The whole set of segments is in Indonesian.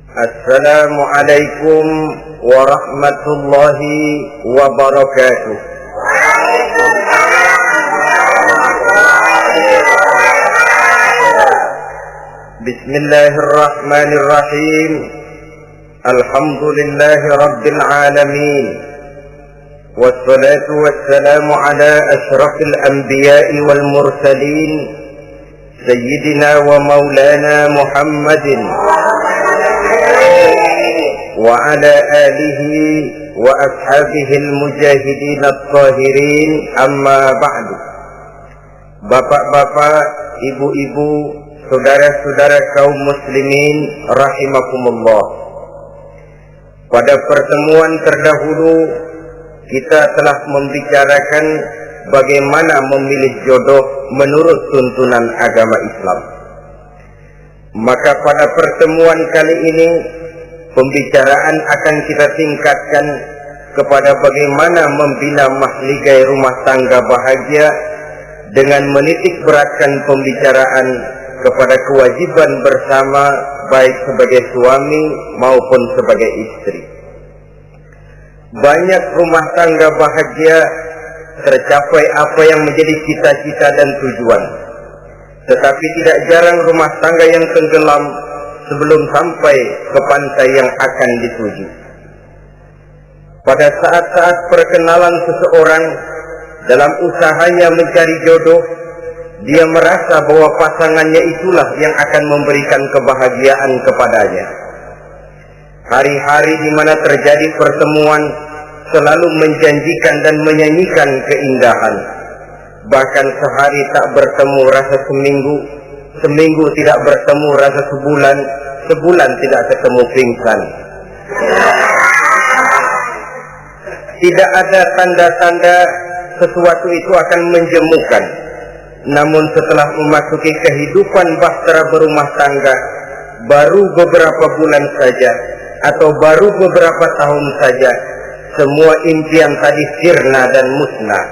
Assalamualaikum warahmatullahi wabarakatuh. Bismillahirrahmanirrahim. Alhamdulillahi rabbil alamin. Wassalatu wassalamu ala asyrafil anbiya'i wal mursalin Sayyidina wa maulana Muhammadin wa ala alihi wa ashabihil mujahidin at-tahirin, amma ba'du. Bapak-bapak, ibu-ibu, saudara-saudara kaum muslimin rahimakumullah. Pada pertemuan terdahulu kita telah membicarakan bagaimana memilih jodoh menurut tuntunan agama Islam. Maka pada pertemuan kali ini pembicaraan akan kita tingkatkan kepada bagaimana membina mahligai rumah tangga bahagia dengan menitik beratkan pembicaraan kepada kewajiban bersama baik sebagai suami maupun sebagai istri. Banyak rumah tangga bahagia tercapai apa yang menjadi cita-cita dan tujuan, tetapi tidak jarang rumah tangga yang tenggelam sebelum sampai ke pantai yang akan dituju. Pada saat-saat perkenalan seseorang dalam usahanya mencari jodoh, dia merasa bahwa pasangannya itulah yang akan memberikan kebahagiaan kepadanya. Hari-hari di mana terjadi pertemuan selalu menjanjikan dan menyanyikan keindahan. Bahkan sehari tak bertemu rasa seminggu, seminggu tidak bertemu rasa sebulan, sebulan tidak ketemu pingsan. Tidak ada tanda-tanda sesuatu itu akan menjemukan. Namun setelah memasuki kehidupan bahtera berumah tangga, baru beberapa bulan saja atau baru beberapa tahun saja, semua impian tadi sirna dan musnah.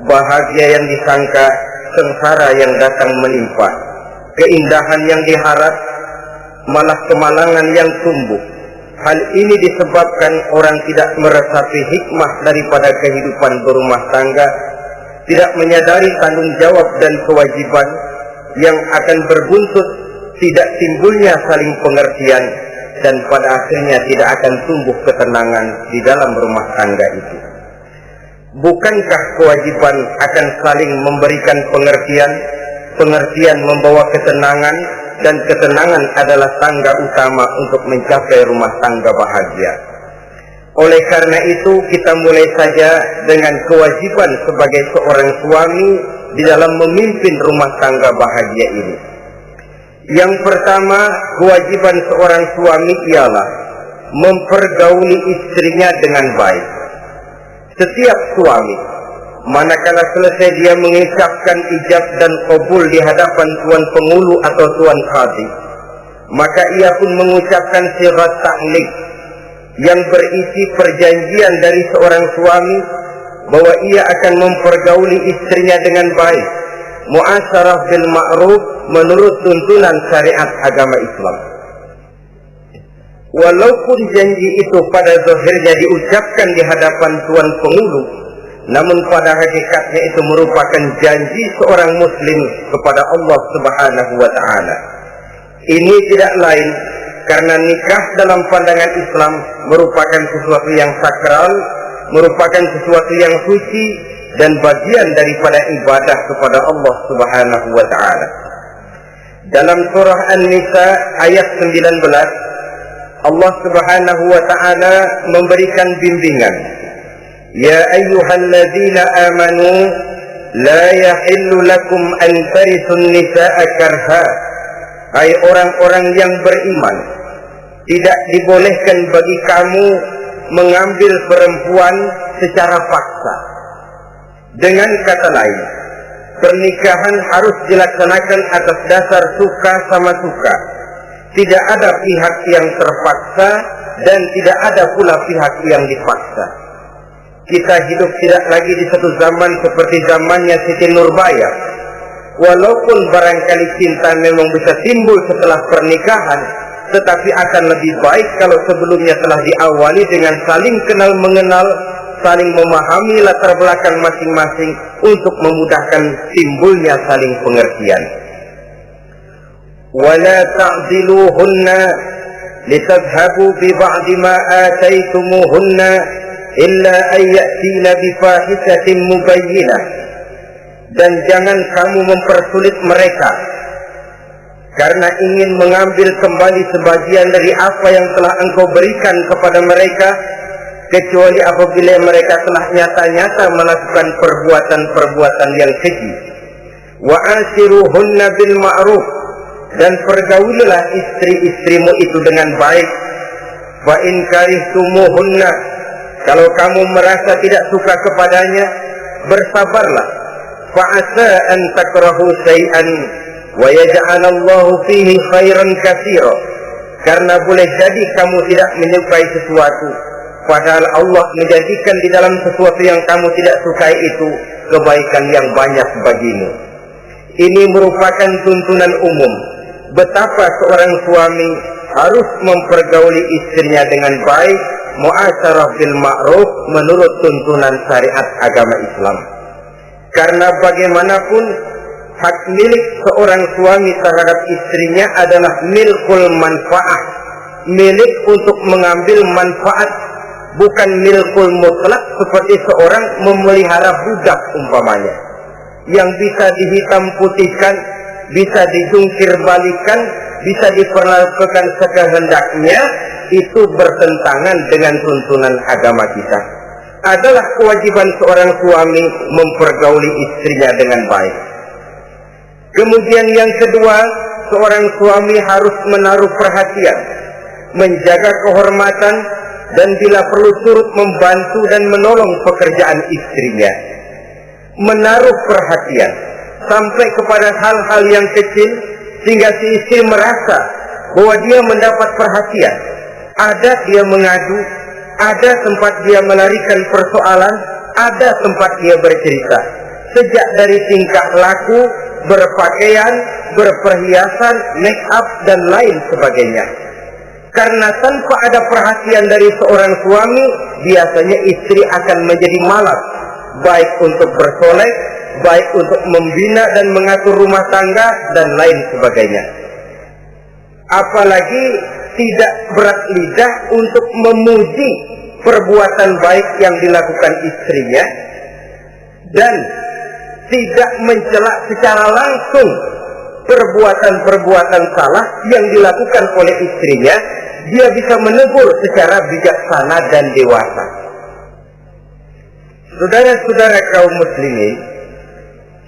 Bahagia yang disangka, sengsara yang datang menimpa. Keindahan yang diharap, malah kemalangan yang tumbuh. Hal ini disebabkan orang tidak meresapi hikmah daripada kehidupan berumah tangga, tidak menyadari tanggung jawab dan kewajiban yang akan berbuntut tidak timbulnya saling pengertian, dan pada akhirnya tidak akan tumbuh ketenangan di dalam rumah tangga itu. Bukankah kewajiban akan saling memberikan pengertian, pengertian membawa ketenangan, dan ketenangan adalah tangga utama untuk mencapai rumah tangga bahagia. Oleh karena itu kita mulai saja dengan kewajiban sebagai seorang suami di dalam memimpin rumah tangga bahagia ini. Yang pertama, kewajiban seorang suami ialah mempergauli istrinya dengan baik. Setiap suami, manakala selesai dia mengucapkan ijab dan qabul di hadapan tuan pengulu atau tuan qadhi, maka ia pun mengucapkan sirat ta'liq yang berisi perjanjian dari seorang suami bahwa ia akan mempergauli istrinya dengan baik, muasyarah bil ma'ruf menurut tuntunan syariat agama Islam. Walaupun janji itu pada zahirnya diucapkan di hadapan tuan pengulu, namun pada hakikatnya itu merupakan janji seorang muslim kepada Allah Subhanahu wa ta'ala. Ini tidak lain karena nikah dalam pandangan Islam merupakan sesuatu yang sakral, merupakan sesuatu yang suci dan bagian daripada ibadah kepada Allah Subhanahu wa ta'ala. Dalam surah An-Nisa ayat 19, Allah Subhanahu wa ta'ala memberikan bimbingan. Ya ayyuhalladzina amanu la yahillu lakum an tarisun nisa'a karha. Hai orang-orang yang beriman, tidak dibolehkan bagi kamu mengambil perempuan secara paksa. Dengan kata lain, pernikahan harus dilaksanakan atas dasar suka sama suka. Tidak ada pihak yang terpaksa dan tidak ada pula pihak yang dipaksa. Kita hidup tidak lagi di satu zaman seperti zamannya Siti Nurbaya. Walaupun barangkali cinta memang bisa timbul setelah pernikahan, tetapi akan lebih baik kalau sebelumnya telah diawali dengan saling kenal mengenal, saling memahami latar belakang masing-masing untuk memudahkan timbulnya saling pengertian. وَلَا تَعْدِلُوهُنَّ لِتَذْهَبُوا بِبَعْضِ مَا آتَيْتُمُوهُنَّ إِلَّا أَنْ يَأْتِينَ بِفَاحِشَةٍ مُبَيِّنَةٍ. Dan jangan kamu mempersulit mereka karena ingin mengambil kembali sebagian dari apa yang telah engkau berikan kepada mereka, kecuali apabila mereka telah nyata-nyata melakukan perbuatan-perbuatan yang keji. Wa ashiruhunna bil ma'ruf, dan pergaulilah istri-istrimu itu dengan baik. Fa in karihtumuhunna, kalau kamu merasa tidak suka kepadanya, bersabarlah. Fa asa an takrahu syai'an wa yaj'alallahu fihi khairan katsira, karena boleh jadi kamu tidak menyukai sesuatu, padahal Allah menjadikan di dalam sesuatu yang kamu tidak sukai itu kebaikan yang banyak bagimu. Ini merupakan tuntunan umum betapa seorang suami harus mempergauli istrinya dengan baik, mu'asyarah bil ma'ruf, menurut tuntunan syariat agama Islam. Karena bagaimanapun hak milik seorang suami terhadap istrinya adalah milkul manfaat, milik untuk mengambil manfaat, bukan milkul mutlak seperti seorang memelihara budak umpamanya, yang bisa dihitam putihkan, bisa dijungkir balikan, bisa diperlakukan sekehendaknya. Itu bertentangan dengan tuntunan agama kita. Adalah kewajiban seorang suami mempergauli istrinya dengan baik. Kemudian yang kedua, seorang suami harus menaruh perhatian, menjaga kehormatan, dan bila perlu turut membantu dan menolong pekerjaan istrinya. Menaruh perhatian sampai kepada hal-hal yang kecil, sehingga si istri merasa bahwa dia mendapat perhatian. Ada dia mengadu, ada tempat dia melarikan persoalan, ada tempat dia bercerita. Sejak dari tingkah laku, berpakaian, berperhiasan, make up, dan lain sebagainya. Karena tanpa ada perhatian dari seorang suami, biasanya istri akan menjadi malas, baik untuk bersolek, baik untuk membina dan mengatur rumah tangga, dan lain sebagainya. Apalagi tidak berat lidah untuk memuji perbuatan baik yang dilakukan istrinya, dan tidak mencela secara langsung perbuatan-perbuatan salah yang dilakukan oleh istrinya. Dia bisa menegur secara bijaksana dan dewasa. Saudara-saudara kaum muslimin,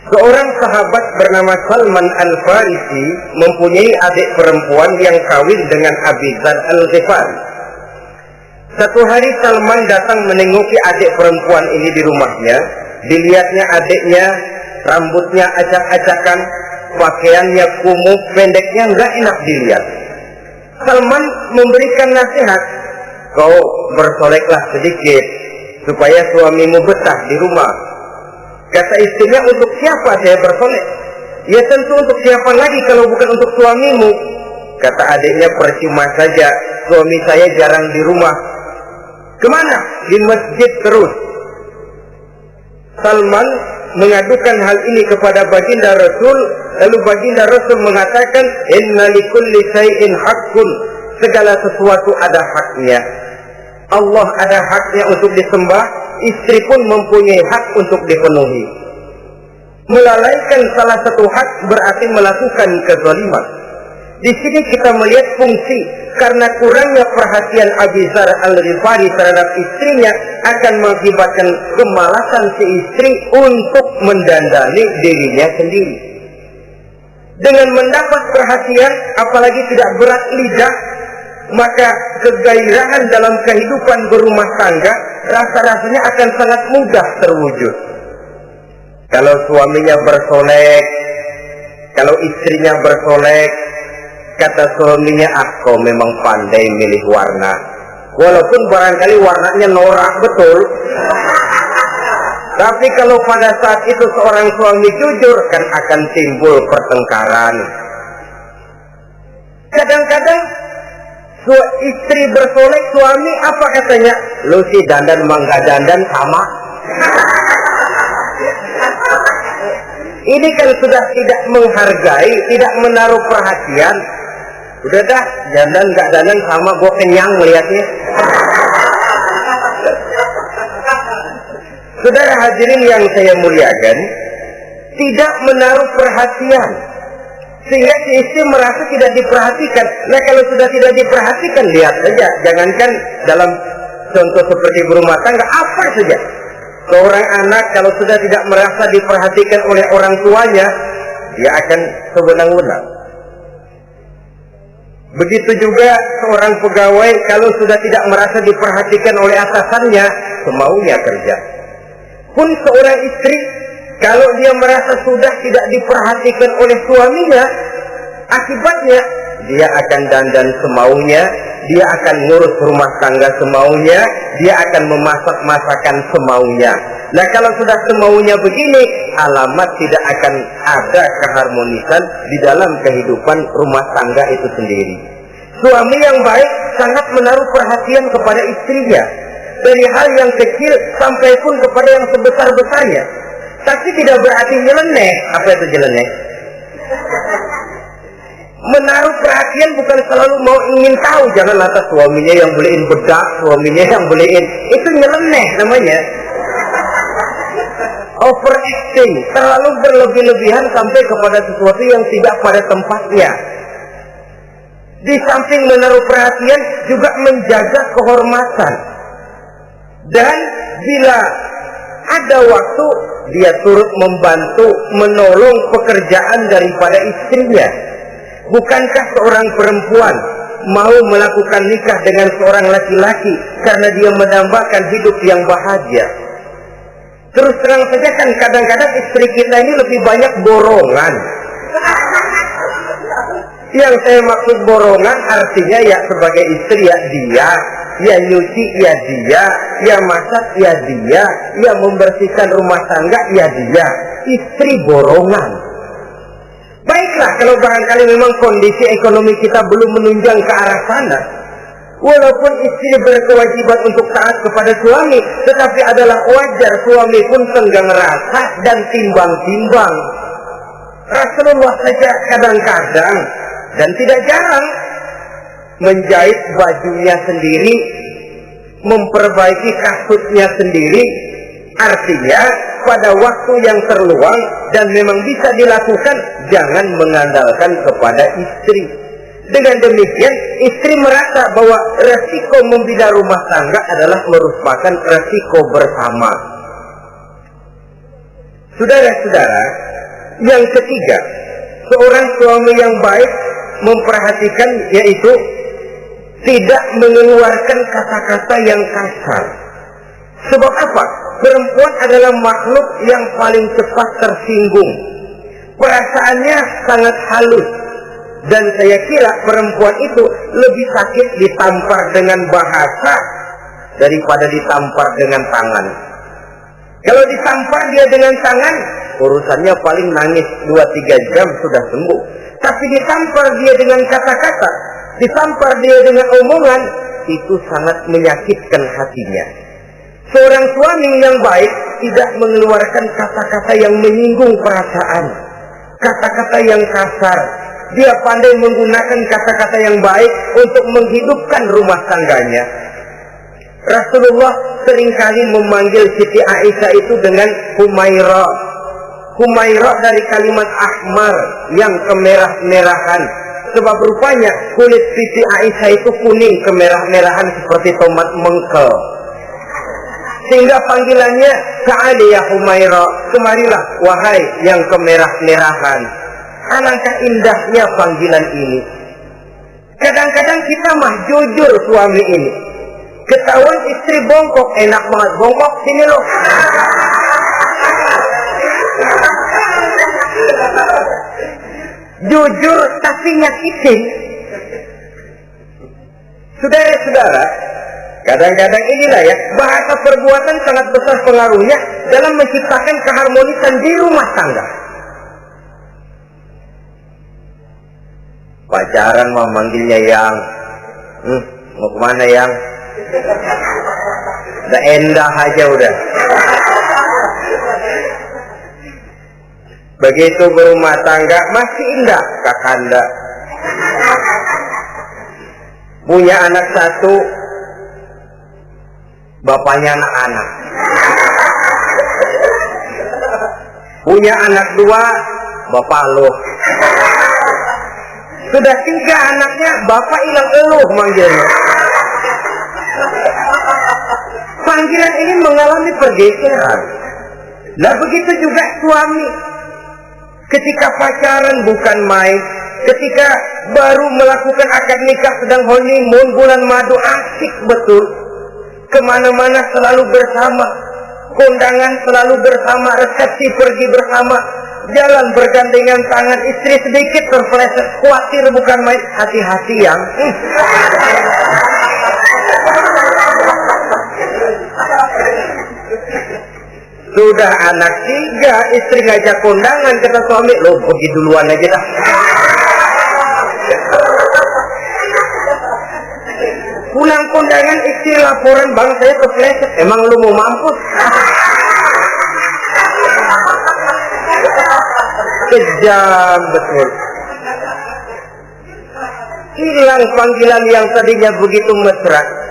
seorang sahabat bernama Salman Al-Farisi mempunyai adik perempuan yang kawin dengan Abi Dzar Al-Ghifari. Satu hari Salman datang menengoki adik perempuan ini di rumahnya. Dilihatnya adiknya, rambutnya acak-acakan, pakaiannya kumuh, pendeknya nggak enak dilihat. Salman memberikan nasihat, kau bersoleklah sedikit supaya suamimu betah di rumah. Kata istrinya, untuk siapa saya bersolek? Ya tentu untuk siapa lagi kalau bukan untuk suamimu. Kata adiknya, percuma saja, suami saya jarang di rumah. Kemana? Di masjid terus. Salman mengadukan hal ini kepada baginda Rasul, lalu baginda Rasul mengatakan, inna likulli syai'in haqqun, segala sesuatu ada haknya. Allah ada haknya untuk disembah, istri pun mempunyai hak untuk dipenuhi. Melalaikan salah satu hak berarti melakukan kezaliman. Di sini kita melihat fungsi, karena kurangnya perhatian Abi Dzar Al-Ghifari terhadap istrinya akan mengakibatkan kemalasan si istri untuk mendandani dirinya sendiri. Dengan mendapat perhatian, apalagi tidak berat lidah, maka kegairahan dalam kehidupan berumah tangga rasa-rasanya akan sangat mudah terwujud. Kalau suaminya bersolek, kalau istrinya bersolek, kata suaminya, kau memang pandai milih warna. Walaupun barangkali warnanya norak betul. Tapi kalau pada saat itu seorang suami jujur, kan akan timbul pertengkaran. Kadang-kadang Istri bersolek, suami apa katanya? Lu sih dandan mangga dandan sama. Ini kan sudah tidak menghargai, tidak menaruh perhatian. Udah dah, dandan gak dandan sama, gue kenyang melihatnya. Saudara hadirin yang saya muliakan, tidak menaruh perhatian, sehingga si istri merasa tidak diperhatikan. Nah kalau sudah tidak diperhatikan, lihat saja, jangankan dalam contoh seperti berumah tangga, apa saja. Seorang anak kalau sudah tidak merasa diperhatikan oleh orang tuanya, dia akan sewenang-wenang. Begitu juga seorang pegawai kalau sudah tidak merasa diperhatikan oleh atasannya, semaunya kerja. Pun seorang istri kalau dia merasa sudah tidak diperhatikan oleh suaminya, akibatnya dia akan dandan semaunya, dia akan ngurus rumah tangga semaunya, dia akan memasak masakan semaunya. Nah kalau sudah semaunya begini, alamat tidak akan ada keharmonisan di dalam kehidupan rumah tangga itu sendiri. Suami yang baik sangat menaruh perhatian kepada istrinya, dari hal yang kecil sampai pun kepada yang sebesar-besarnya. Tapi tidak berarti nyeleneh. Apa itu nyeleneh? Menaruh perhatian bukan selalu mau ingin tahu. Jangan lantas suaminya yang beliin bedak, suaminya yang beliin. Itu nyeleneh namanya. Overacting, terlalu berlebih-lebihan sampai kepada sesuatu yang tidak pada tempatnya. Di samping menaruh perhatian juga menjaga kehormatan. Dan bila ada waktu, dia turut membantu, menolong pekerjaan daripada istrinya. Bukankah seorang perempuan mau melakukan nikah dengan seorang laki-laki karena dia mendambakan hidup yang bahagia? Terus terang saja kan kadang-kadang istri kita ini lebih banyak borongan. Yang saya maksud borongan artinya ya sebagai istri ya dia, ya nyuci ya dia, ya masak ya dia, ya membersihkan rumah tangga ya dia. Istri borongan. Baiklah kalau barangkali memang kondisi ekonomi kita belum menunjang ke arah sana. Walaupun istri berkewajiban untuk taat kepada suami, tetapi adalah wajar suami pun tenggang rasa dan timbang-timbang. Rasulullah saja kadang-kadang dan tidak jarang menjahit bajunya sendiri, memperbaiki kasutnya sendiri. Artinya pada waktu yang terluang dan memang bisa dilakukan, jangan mengandalkan kepada istri. Dengan demikian istri merasa bahwa resiko membina rumah tangga adalah merupakan resiko bersama. Saudara-saudara, yang ketiga, seorang suami yang baik memperhatikan yaitu tidak mengeluarkan kata-kata yang kasar. Sebab apa? Perempuan adalah makhluk yang paling cepat tersinggung. Perasaannya sangat halus. Dan saya kira perempuan itu lebih sakit ditampar dengan bahasa daripada ditampar dengan tangan. Kalau ditampar dia dengan tangan, urusannya paling nangis 2-3 jam sudah sembuh. Tapi ditampar dia dengan kata-kata, ditampar dia dengan omongan, itu sangat menyakitkan hatinya. Seorang suami yang baik tidak mengeluarkan kata-kata yang menyinggung perasaan, kata-kata yang kasar. Dia pandai menggunakan kata-kata yang baik untuk menghidupkan rumah tangganya. Rasulullah seringkali memanggil Siti Aisyah itu dengan Humaira. Humaira dari kalimat ahmar yang kemerah-merahan. Sebab rupanya kulit Siti Aisyah itu kuning kemerah-merahan seperti tomat mengkel. Sehingga panggilannya Ta'ali ya Humaira, kemarilah wahai yang kemerah-merahan. Alangkah indahnya panggilan ini. Kadang-kadang kita mah jujur suami ini. Ketahuan istri bongkok, enak banget bongkok, sini loh. Jujur tapi nyakitin. Saudara-saudara, kadang-kadang inilah ya, bahasa perbuatan sangat besar pengaruhnya dalam menciptakan keharmonisan di rumah tangga. Pacaran mah manggilnya yang, Mau kemana yang? Udah endah aja udah. Begitu berumah tangga masih indah kakanda. Punya anak satu, bapaknya anak-anak. Punya anak dua, bapak lo. Sudah 3 anaknya, bapak hilang eluh manggilnya. Panggilan ini mengalami pergeseran. Nah begitu juga suami. Ketika pacaran bukan main. Ketika baru melakukan akad nikah sedang honeymoon bulan madu, asik betul. Kemana-mana selalu bersama. Kondangan selalu bersama. Resepsi pergi bersama. Jalan bergandengan tangan. Istri sedikit terpeleset. Khawatir bukan main. Hati-hati yang. Sudah anak 3, istri ngajak kondangan, kata suami, lo pergi duluan aja dah. Pulang kondangan, istri laporan, bang saya kepleset, emang lu mau mampus? Kejam betul. Hilang panggilan yang tadinya begitu mesra.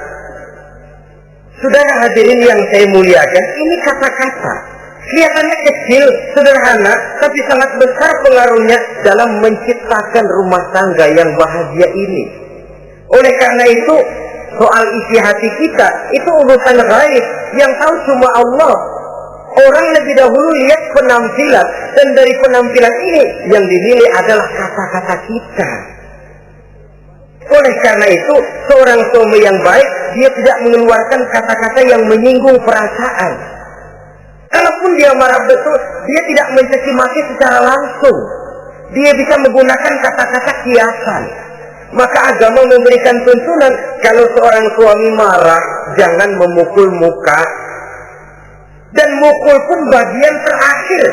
Saudara hadirin yang saya muliakan, ini kata-kata kelihatannya kecil, sederhana, tapi sangat besar pengaruhnya dalam menciptakan rumah tangga yang bahagia ini. Oleh karena itu, soal isi hati kita, itu urusan gaib yang tahu cuma Allah. Orang lebih dahulu lihat penampilan, dan dari penampilan ini yang dinilai adalah kata-kata kita. Oleh karena itu, seorang suami yang baik, dia tidak mengeluarkan kata-kata yang menyinggung perasaan. Kalaupun dia marah betul, dia tidak mencaci maki secara langsung. Dia bisa menggunakan kata-kata kiasan. Maka agama memberikan tuntunan, kalau seorang suami marah, jangan memukul muka. Dan mukul pun bagian terakhir.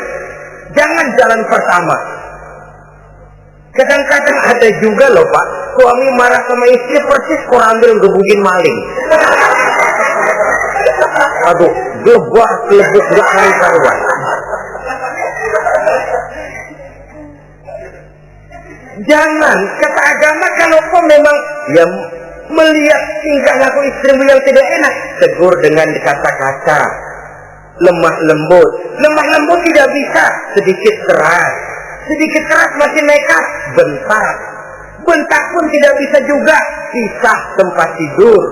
Jangan jalan pertama. Kadang-kadang ada juga loh Pak, suami marah sama istri persis korambil gebukin maling. Aduh, gebak lebih gak karuan. Jangan, kata agama, kalau kau memang ya melihat tingkah laku istrimu yang tidak enak, tegur dengan kata-kata lemah lembut. Lemah lembut tidak bisa, sedikit keras. Sedikit keras masih nekat, bentak. Bentak pun tidak bisa juga, pisah tempat tidur.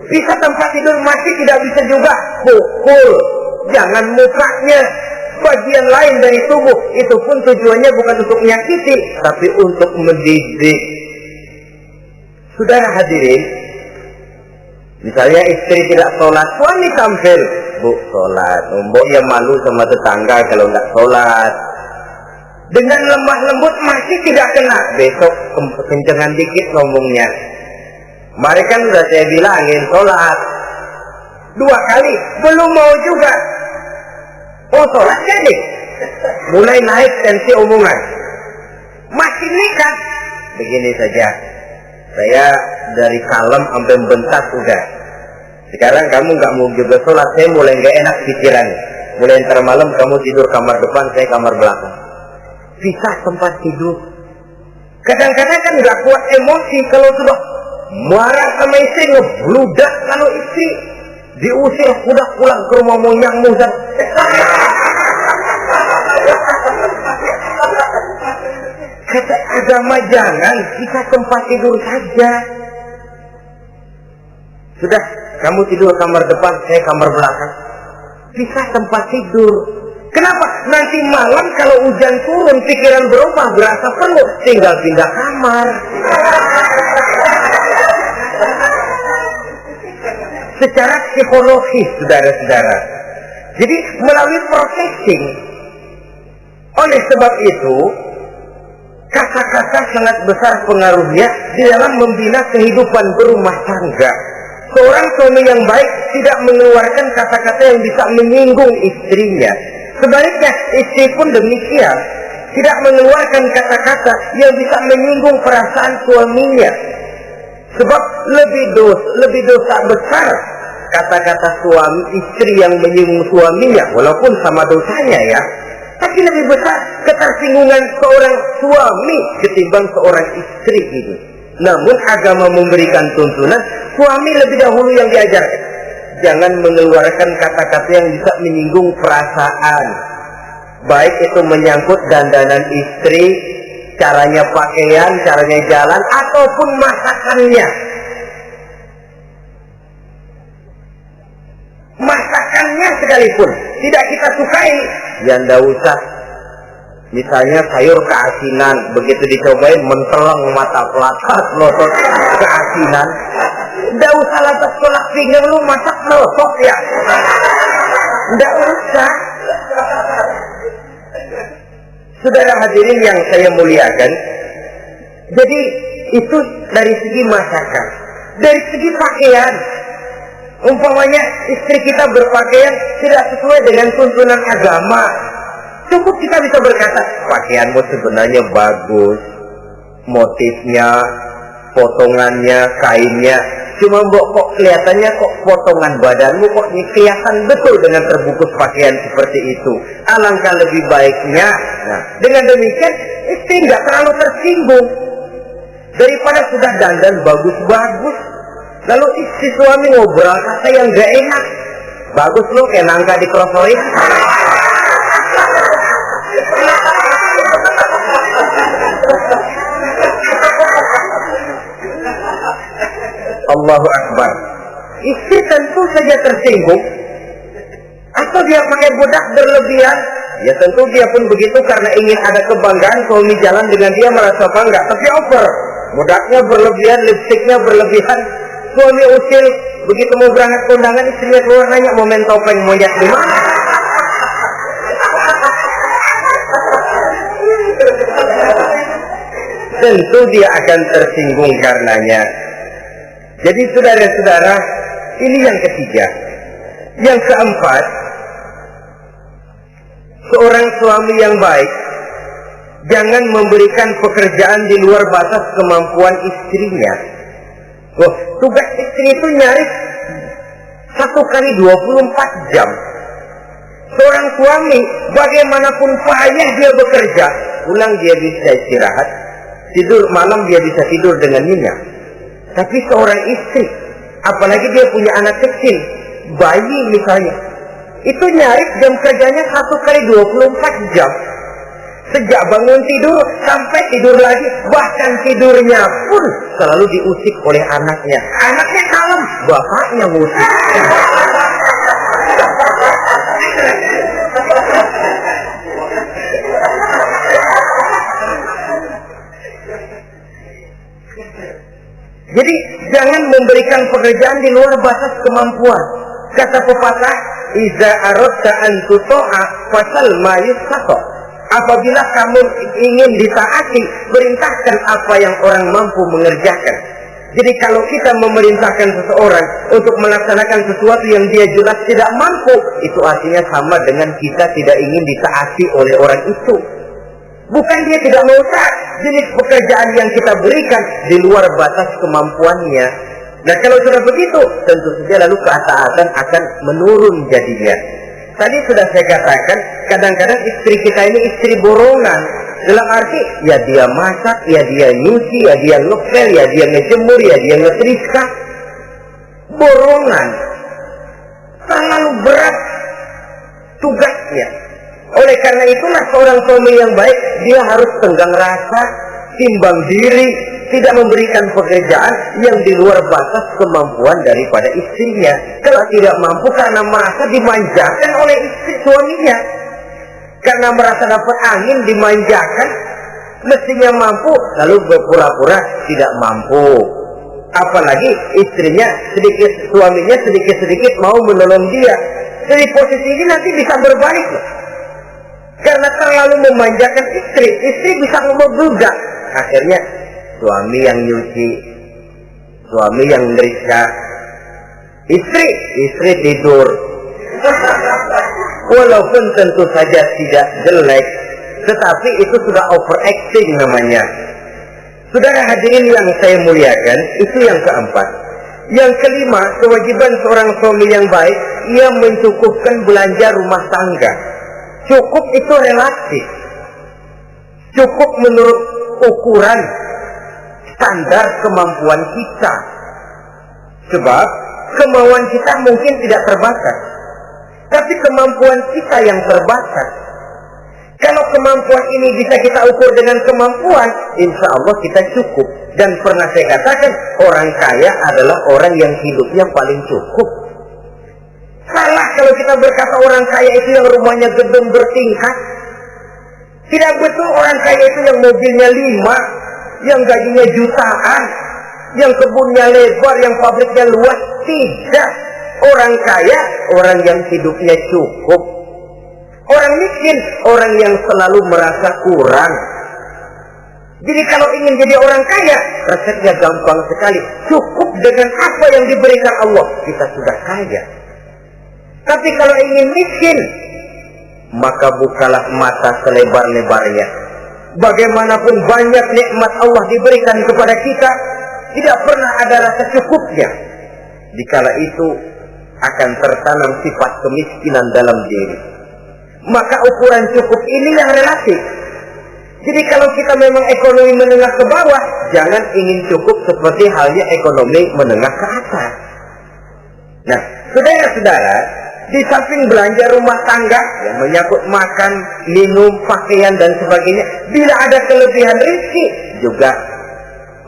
Pisah tempat tidur masih tidak bisa juga, pukul. Jangan mukanya, bagian lain dari tubuh. Itu pun tujuannya bukan untuk menyakiti, tapi untuk mendidik. Saudara hadirin, misalnya istri tidak sholat, suami tampil, bu sholat. Mbok ya malu sama tetangga kalau nggak sholat. Dengan lemah lembut masih tidak kena. Besok kencengan dikit ngomongnya. Mari kan sudah saya bilangin sholat 2 kali, belum mau juga. Oh sholat jadi. Mulai naik tensi omongan. Masih nekat. Begini saja. Saya dari kalem sampai bentak udah. Sekarang kamu nggak mau juga sholat, saya mulai nggak enak pikiran. Mulai ntar malam kamu tidur kamar depan, saya kamar belakang. Pisah tempat tidur. Kadang-kadang kan nggak kuat emosi kalau sudah marah sama istri, ngebludak kalau istri diusir, udah pulang ke rumah moyangmu. Kata agama jangan, kita tempat tidur saja. Sudah, kamu tidur kamar depan, saya kamar belakang. Pisah tempat tidur. Kenapa? Nanti malam kalau hujan turun, pikiran berubah, berasa perlu, tinggal pindah kamar. Secara psikologis, saudara-saudara. Jadi melalui processing. Oleh sebab itu, kata-kata sangat besar pengaruhnya di dalam membina kehidupan berumah tangga. Seorang suami yang baik tidak mengeluarkan kata-kata yang bisa menyinggung istrinya. Sebaliknya, istri pun demikian. Tidak mengeluarkan kata-kata yang bisa menyinggung perasaan suaminya. Sebab lebih dosa besar kata-kata suami istri yang menyinggung suaminya, walaupun sama dosanya ya, tapi lebih besar ketersinggungan seorang suami ketimbang seorang istri ini. Namun agama memberikan tuntunan suami lebih dahulu yang diajarkan. Jangan mengeluarkan kata-kata yang bisa menyinggung perasaan. Baik itu menyangkut dandanan istri, caranya pakaian, caranya jalan, ataupun masakannya. Masakannya sekalipun tidak kita sukai, ya ndak usah. Misalnya sayur keasinan, begitu dicobain menteleng mata pelatas, melotot keasinan. Ndak usah lantas tolak pinggang, lu masak melotot ya. Ndak usah. Saudara hadirin yang saya muliakan, jadi itu dari segi masakan. Dari segi pakaian, umpamanya istri kita berpakaian tidak sesuai dengan tuntunan agama, cukup kita bisa berkata, pakaianmu sebenarnya bagus, motifnya, potongannya, kainnya, cuma kok kelihatannya kok potongan badanmu kok kelihatan betul dengan terbungkus pakaian seperti itu. Alangkah lebih baiknya, nah dengan demikian istri nggak terlalu tersinggung daripada sudah dandan bagus-bagus lalu istri suami ngobrol kata yang gak enak. Bagus lu kayak nangka dikerosokin. Allahu Akbar. Istri tentu saja tersinggung. Atau dia pakai bedak berlebihan, ya tentu dia pun begitu karena ingin ada kebanggaan, suami jalan dengan dia merasa bangga, tapi over. Bedaknya berlebihan, lipstiknya berlebihan. Suami usil, begitu mau berangkat kondangan, istrinya keluar nanya mau main topeng monyet di mana? Tentu dia akan tersinggung karenanya. Jadi saudara-saudara, ini yang ketiga. Yang keempat, seorang suami yang baik jangan memberikan pekerjaan di luar batas kemampuan istrinya. Loh, tugas istri itu nyaris 1 kali 24 jam. Seorang suami bagaimanapun payah dia bekerja, pulang dia bisa istirahat, tidur malam dia bisa tidur dengan nyenyak. Tapi seorang istri, apalagi dia punya anak kecil, bayi misalnya, itu nyaris jam kerjanya 1 kali 24 jam. Sejak bangun tidur sampai tidur lagi, bahkan tidurnya pun selalu diusik oleh anaknya. Anaknya kalem, bapaknya ngusik. Jadi jangan memberikan pekerjaan di luar batas kemampuan. Kata pepatah, "Iza aradta an tuta'a fasal ma yustata." Apabila kamu ingin ditaati, perintahkan apa yang orang mampu mengerjakan. Jadi kalau kita memerintahkan seseorang untuk melaksanakan sesuatu yang dia jelas tidak mampu, itu artinya sama dengan kita tidak ingin ditaati oleh orang itu. Bukan dia tidak mau taat, jenis pekerjaan yang kita berikan di luar batas kemampuannya. Nah kalau sudah begitu, tentu saja lalu ketaatan akan menurun jadinya. Tadi sudah saya katakan, kadang-kadang istri kita ini istri borongan. Dalam arti, ya dia masak, ya dia nyuci, ya dia ngepel, ya dia ngejemur, ya dia ngetriska. Borongan. Terlalu berat tugasnya. Oleh karena itulah seorang suami yang baik, dia harus tenggang rasa, timbang diri, tidak memberikan pekerjaan yang di luar batas kemampuan daripada istrinya. Kalau tidak mampu karena merasa dimanjakan oleh istri suaminya, karena merasa dapat angin dimanjakan, mestinya mampu, lalu berpura-pura tidak mampu. Apalagi istrinya suaminya sedikit-sedikit mau menolong dia. Dari posisi ini nanti bisa berbalik loh. Karena terlalu memanjakan istri bisa membludak. Akhirnya suami yang nyuci, suami yang ngerisa, istri tidur. Walaupun tentu saja tidak jelek, tetapi itu sudah overacting namanya. Saudara hadirin yang saya muliakan, itu yang keempat. Yang kelima, kewajiban seorang suami yang baik, ia mencukupkan belanja rumah tangga. Cukup itu relatif. Cukup menurut ukuran standar kemampuan kita. Sebab kemauan kita mungkin tidak terbatas, tapi kemampuan kita yang terbatas. Kalau kemampuan ini bisa kita ukur dengan kemampuan, insya Allah kita cukup. Dan pernah saya katakan, orang kaya adalah orang yang hidupnya paling cukup. Salah kalau kita berkata orang kaya itu yang rumahnya gedung bertingkat. Tidak betul orang kaya itu yang mobilnya 5, yang gajinya jutaan, yang kebunnya lebar, yang pabriknya luas. Tidak. Orang kaya, orang yang hidupnya cukup. Orang miskin, orang yang selalu merasa kurang. Jadi kalau ingin jadi orang kaya, resepnya gampang sekali. Cukup dengan apa yang diberikan Allah, kita sudah kaya. Tapi kalau ingin miskin, maka bukalah mata selebar-lebarnya. Bagaimanapun banyak nikmat Allah diberikan kepada kita, tidak pernah ada rasa cukupnya. Dikala itu akan tertanam sifat kemiskinan dalam diri. Maka ukuran cukup ini yang relatif. Jadi kalau kita memang ekonomi menengah ke bawah, jangan ingin cukup seperti halnya ekonomi menengah ke atas. Nah, saudara-saudara, di samping belanja rumah tangga yang menyangkut makan, minum, pakaian dan sebagainya, bila ada kelebihan rezeki, juga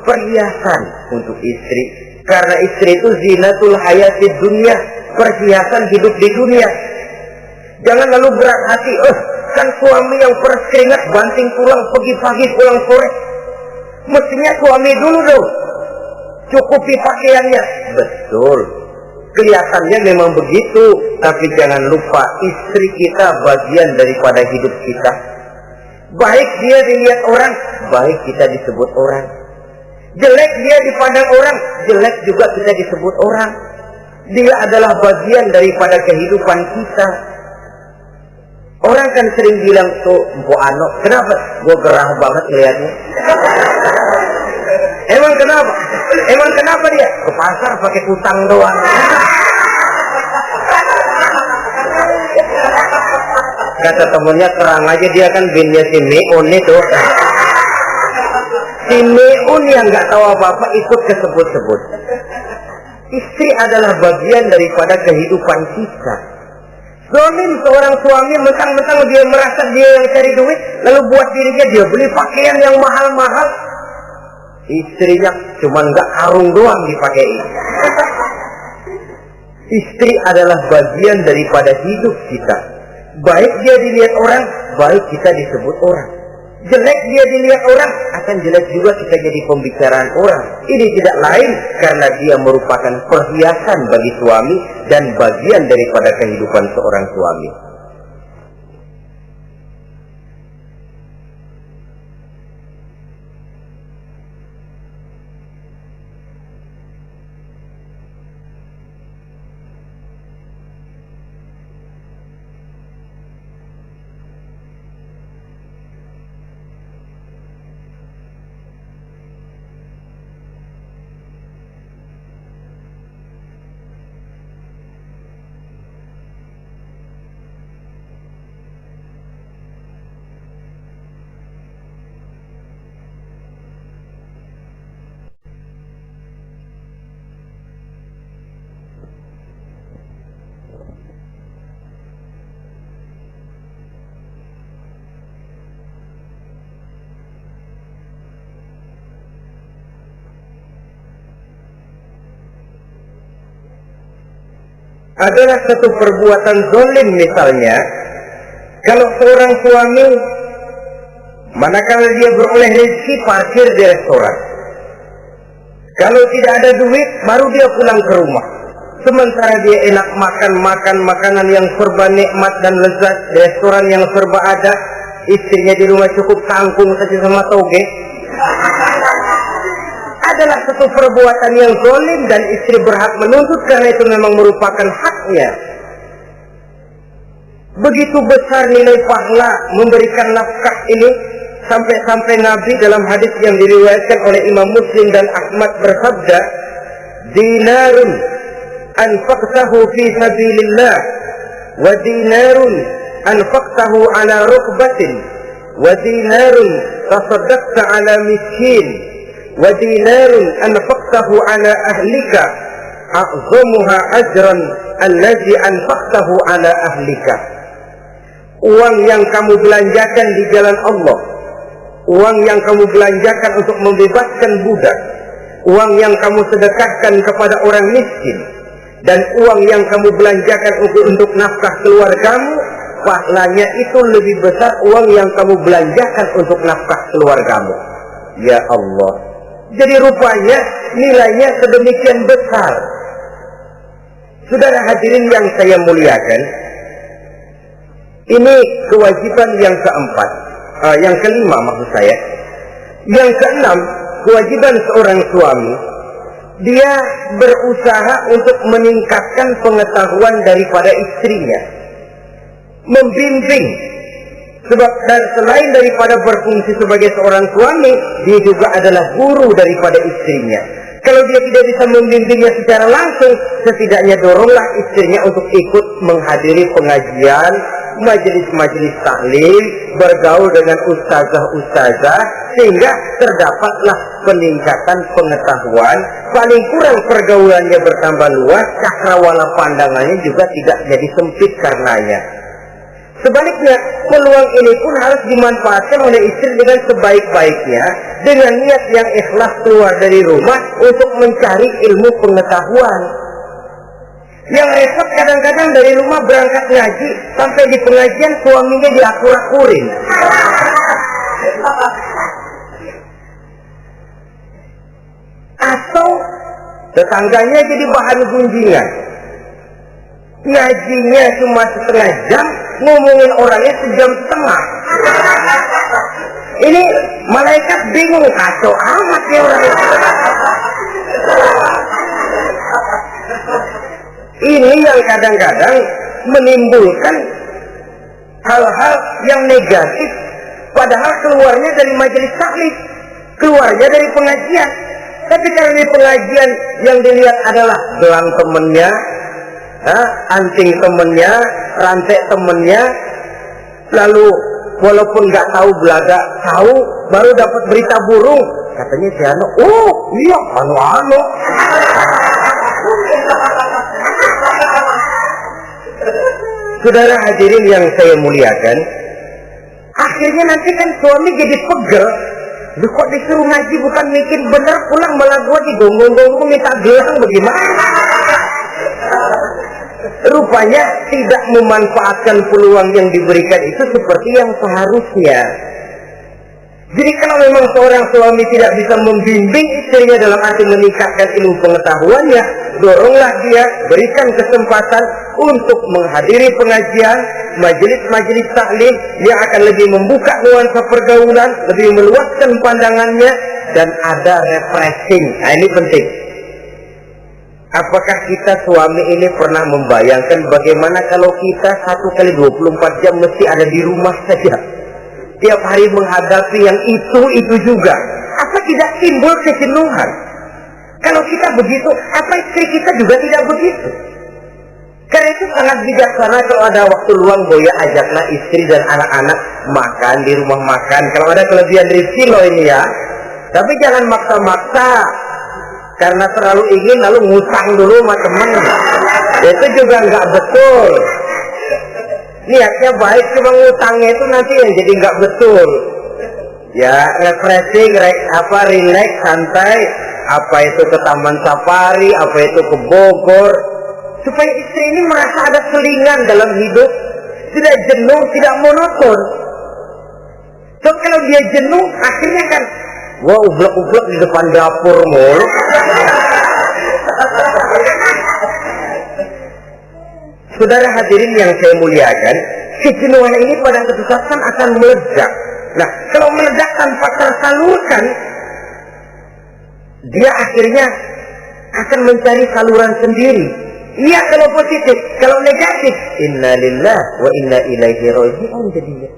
perhiasan untuk istri. Karena istri itu zinatul hayatid dunia, perhiasan hidup di dunia. Jangan lalu berat hati, kan suami yang peras keringat banting tulang pergi pagi pulang sore. Mestinya suami dulu dong cukupi pakaiannya. Betul, kelihatannya memang begitu, tapi jangan lupa istri kita bagian daripada hidup kita. Baik dia dilihat orang, baik kita disebut orang. Jelek dia dipandang orang, jelek juga kita disebut orang. Dia adalah bagian daripada kehidupan kita. Orang kan sering bilang tuh, Mpo Ano, kenapa? Gue gerah banget lihatnya. Emang kenapa? Emang kenapa dia? Ke pasar pakai kutang doang. Kata temennya, terang aja dia kan binnya si Meun itu. Si Meun yang nggak tahu apa-apa ikut kesebut-sebut. Istri adalah bagian daripada kehidupan kita. Zalim seorang suami mentang-mentang dia merasa dia yang cari duit, lalu buat dirinya dia beli pakaian yang mahal-mahal. Istrinya cuma nggak karung doang dipakai. Istri adalah bagian daripada hidup kita. Baik dia dilihat orang, baik kita disebut orang. Jelek dia dilihat orang, akan jelek juga kita jadi pembicaraan orang. Ini tidak lain karena dia merupakan perhiasan bagi suami dan bagian daripada kehidupan seorang suami. Adalah satu perbuatan zalim misalnya, kalau seorang suami manakala dia beroleh rezeki parkir di restoran. Kalau tidak ada duit baru dia pulang ke rumah. Sementara dia enak makan makanan yang serba nikmat dan lezat, restoran yang serba ada, istrinya di rumah cukup kangkung saja sama toge. Adalah satu perbuatan yang zalim dan istri berhak menuntut karena itu memang merupakan haknya. Begitu besar nilai pahala memberikan nafkah ini, Sampai-sampai Nabi dalam hadis yang diriwayatkan oleh Imam Muslim dan Ahmad bersabda, dinarun anfaqtahu fi sabilillah wa dinarun anfaqtahu ala rukbatin wa dinarun tasaddaqta ala miskin wa dinarun anfaqtahu ala ahlika a'zamuha ajran allazi anfaqtahu ala ahlika. Uang yang kamu belanjakan di jalan Allah, uang yang kamu belanjakan untuk membebaskan budak, uang yang kamu sedekahkan kepada orang miskin, dan uang yang kamu belanjakan untuk nafkah keluargamu, pahalanya itu lebih besar uang yang kamu belanjakan untuk nafkah keluargamu. Ya Allah, jadi rupanya nilainya sedemikian besar. Saudara hadirin yang saya muliakan, ini kewajiban yang keempat. Yang kelima maksud saya. Yang keenam, kewajiban seorang suami, dia berusaha untuk meningkatkan pengetahuan daripada istrinya, membimbing. Sebab selain daripada berfungsi sebagai seorang suami, dia juga adalah guru daripada istrinya. Kalau dia tidak bisa membimbingnya secara langsung, setidaknya doronglah istrinya untuk ikut menghadiri pengajian, majelis-majelis taklim, bergaul dengan ustazah-ustazah, sehingga terdapatlah peningkatan pengetahuan. Paling kurang pergaulannya bertambah luas, cakrawala pandangannya juga tidak jadi sempit karenanya. Sebaliknya, peluang ini pun harus dimanfaatkan oleh istri dengan sebaik-baiknya, dengan niat yang ikhlas keluar dari rumah untuk mencari ilmu pengetahuan. Yang repot kadang-kadang dari rumah berangkat ngaji, sampai di pengajian suaminya diakur-akurin. Atau tetangganya jadi bahan gunjingan. Ngajinya cuma setengah jam, ngomongin orangnya sejam setengah. Ini malaikat bingung, kacau amat ya orang itu. Ini yang kadang-kadang menimbulkan hal-hal yang negatif, padahal keluarnya dari majelis taklim, keluarnya dari pengajian. Tapi kalau di pengajian yang dilihat adalah gelang temennya, anting temennya, rantai temennya, lalu walaupun nggak tahu belaga, tahu baru dapat berita burung, katanya si Ano, oh iya anu. Saudara hadirin yang saya muliakan, akhirnya nanti kan suami jadi pegel. Lu kok disuruh ngaji bukan mikir bener, pulang malah gua digonggong-gonggong minta gelang, bagaimana? Rupanya tidak memanfaatkan peluang yang diberikan itu seperti yang seharusnya. Jadi kalau memang seorang suami tidak bisa membimbing istrinya dalam arti meningkatkan ilmu pengetahuannya, doronglah dia, berikan kesempatan untuk menghadiri pengajian, majelis-majelis taklim yang akan lebih membuka nuansa pergaulan, lebih meluaskan pandangannya, dan ada refreshing. Nah ini penting. Apakah kita suami ini pernah membayangkan bagaimana kalau kita 1 kali 24 jam mesti ada di rumah saja, tiap hari menghadapi yang itu juga? Apa tidak timbul kejenuhan? Kalau kita begitu, apa istri kita juga tidak begitu? Karena itu sangat bijaksana kalau ada waktu luang, boya ajaklah istri dan anak-anak makan di rumah makan. Kalau ada kelebihan rezeki loh ini ya. Tapi jangan maksa-maksa. Karena terlalu ingin lalu ngutang dulu sama temen. Itu juga nggak betul. Niatnya baik, cuma ngutangnya itu nanti yang jadi nggak betul. Ya, refreshing, relax, santai. Apa itu ke Taman Safari, apa itu ke Bogor. Supaya istri ini merasa ada selingan dalam hidup. Tidak jenuh, tidak monoton. So kalau dia jenuh, akhirnya kan wah ublek-ublek di depan dapur mulu. Saudara hadirin yang saya muliakan, kejenuhan ini pada suatu saat kan akan meledak. Nah, kalau meledak tanpa tersalurkan, dia akhirnya akan mencari saluran sendiri. Iya kalau positif, kalau negatif, inna lillahi wa inna ilaihi raji'un jadinya.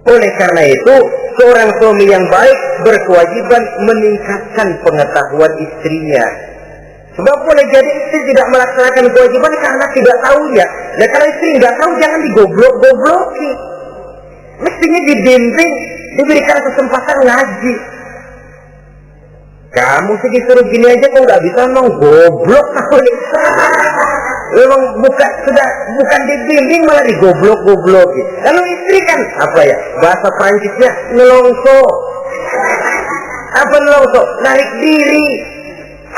Oleh karena itu, seorang suami yang baik berkewajiban meningkatkan pengetahuan istrinya. Sebab boleh jadi istri tidak melaksanakan kewajiban karena tidak tahunya. Dan kalau istri tidak tahu, jangan digoblok-gobloki. Mestinya dibimbing, diberikan kesempatan ngaji. Kamu sih disuruh gini aja kok nggak bisa, memang goblok kamu. Memang bukan dibimbing, malah digoblok-gobloki. Lalu istri kan apa ya? Bahasa Prancisnya nelongso. Apa nelongso? Narik diri.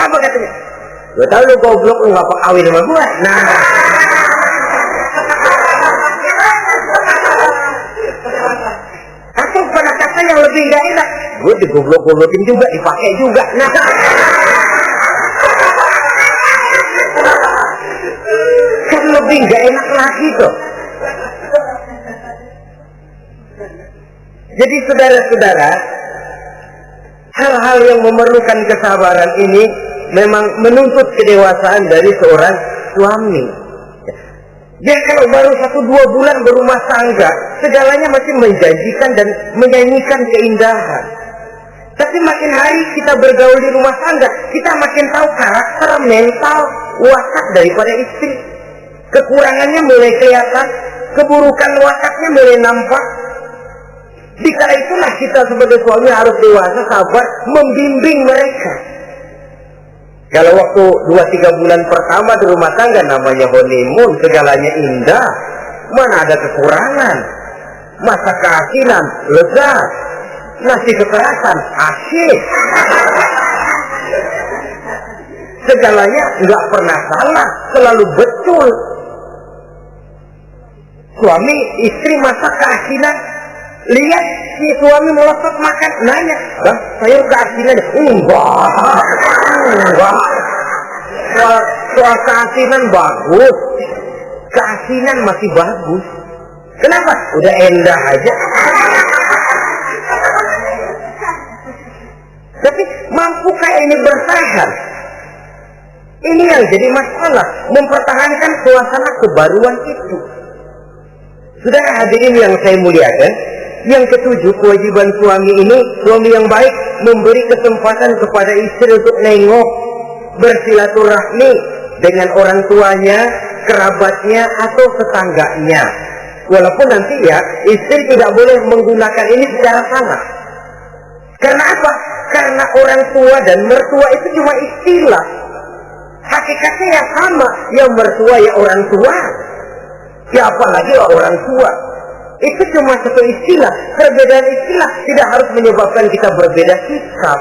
Apa katanya? Gue tahu lu goblok, lu nggak kawin sama gue. Nah, atau pada kata yang lebih nggak enak, gue digoblok-goblokin juga, dipakai juga. Nah, kan lebih nggak enak lagi tuh. Jadi saudara-saudara, hal-hal yang memerlukan kesabaran ini memang menuntut kedewasaan dari seorang suami. Dia kalau baru 1-2 bulan berumah tangga, segalanya masih menjanjikan dan menyanyikan keindahan. Tapi makin hari kita bergaul di rumah tangga, kita makin tahu karakter, mental, watak daripada istri. Kekurangannya mulai kelihatan, keburukan wataknya mulai nampak. Di kala itulah kita sebagai suami harus dewasa, sabar, membimbing mereka. Kalau waktu 2-3 bulan pertama di rumah tangga namanya honeymoon, segalanya indah, mana ada kekurangan. Masa keasinan, lezat. Nasi kekerasan, asyik. Segalanya nggak pernah salah, selalu betul. Suami, istri masa keasinan, lihat si suami melotot makan, nanya, "Bang, saya keasinan?" Enggak. Soal keasinan bagus, keasinan masih bagus. Kenapa? Udah endah aja. Tapi mampukah ini bertahan? Ini yang jadi masalah, mempertahankan suasana kebaruan itu. Saudara hadirin yang saya muliakan, yang ketujuh, kewajiban suami ini, suami yang baik memberi kesempatan kepada istri untuk nengok, bersilaturahmi dengan orang tuanya, kerabatnya, atau tetangganya. Walaupun nanti ya, istri tidak boleh menggunakan ini secara salah. Karena apa? Karena orang tua dan mertua itu cuma istilah. Hakikatnya yang sama, yang mertua ya orang tua. Ya apalagi orang tua. Itu cuma satu istilah. Perbedaan istilah tidak harus menyebabkan kita berbeda sikap.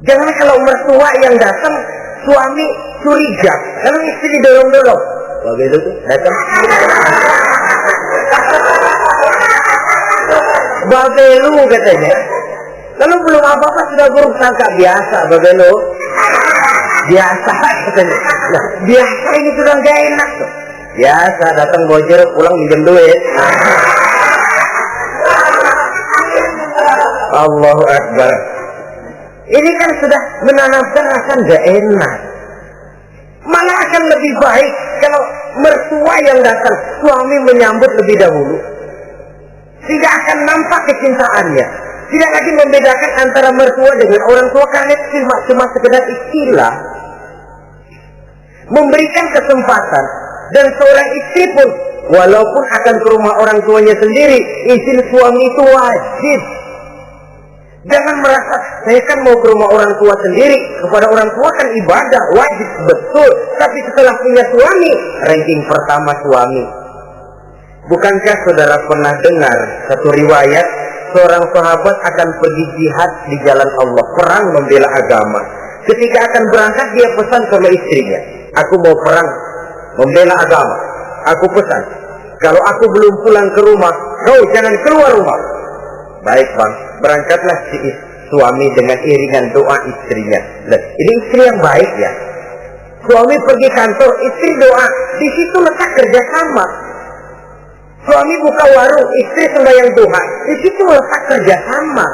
Jangan kalau mertua yang datang, suami curiga. Lalu istri didorong-dorong. Begitu tuh, datang. Babelu katanya. Lalu belum apa-apa sudah buruk sangka. Biasa babelu. Biasa katanya. Nah, biasa ini sudah gak enak tuh. Biasa datang bawa jeruk, pulang minjem duit. Allahu Akbar. Ini kan sudah menanamkan rasa gak enak. Malah akan lebih baik kalau mertua yang datang, suami menyambut lebih dahulu. Tidak akan nampak kecintaannya. Tidak lagi membedakan antara mertua dengan orang tua, karena itu cuma sekedar istilah. Memberikan kesempatan. Dan seorang istri pun, walaupun akan ke rumah orang tuanya sendiri, izin suami itu wajib. Jangan merasa, saya kan mau ke rumah orang tua sendiri, kepada orang tua kan ibadah, wajib, betul. Tapi setelah punya suami, ranking pertama suami. Bukankah saudara pernah dengar satu riwayat, seorang sahabat akan pergi jihad di jalan Allah, perang membela agama. Ketika akan berangkat, dia pesan sama istrinya, "Aku mau perang membela agama. Aku pesan, kalau aku belum pulang ke rumah, kau jangan keluar rumah." Baik bang, berangkatlah si suami dengan iringan doa istrinya. Nah, ini istri yang baik ya. Suami pergi kantor, istri doa. Di situ letak kerjasama. Suami buka warung, istri sembahyang duha. Di situ letak kerjasama.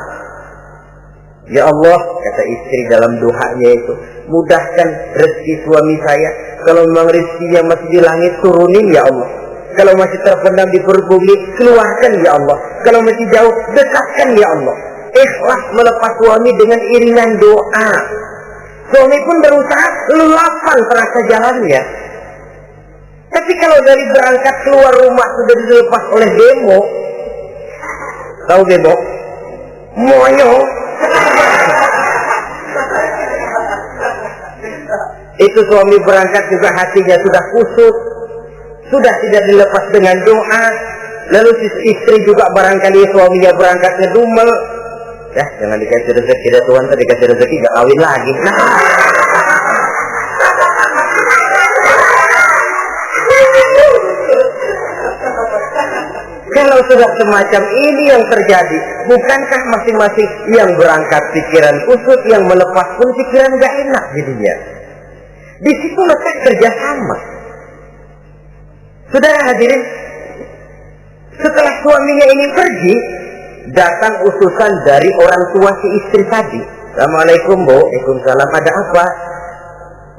Ya Allah, kata istri dalam doanya itu, mudahkan rezeki suami saya. Kalau memang rezekinya masih di langit, turunin ya Allah. Kalau masih terpendam di perut bumi, keluarkan ya Allah. Kalau masih jauh, dekatkan ya Allah. Ikhlas melepas suami dengan iringan doa. Suami pun berusaha lulapan terasa jalannya. Tapi kalau dari berangkat keluar rumah sudah dilepas oleh bemo, tahu bemo? Monyong. Itu suami berangkat juga hatinya sudah kusut, sudah tidak dilepas dengan doa. Lalu istri juga barangkali suaminya berangkat ngedumel. Ya, jangan dikasih rezeki dah Tuhan, tadi dikasih rezeki gak kawin lagi. Nah. Kalau sudah semacam ini yang terjadi, bukankah masing-masing yang berangkat pikiran kusut, yang melepas pun pikiran gak enak jadinya? Di situ letak kerjasama. Saudara hadirin, setelah suaminya ini pergi, datang utusan dari orang tua si istri tadi. Assalamualaikum Bu, waalaikumsalam, ada apa?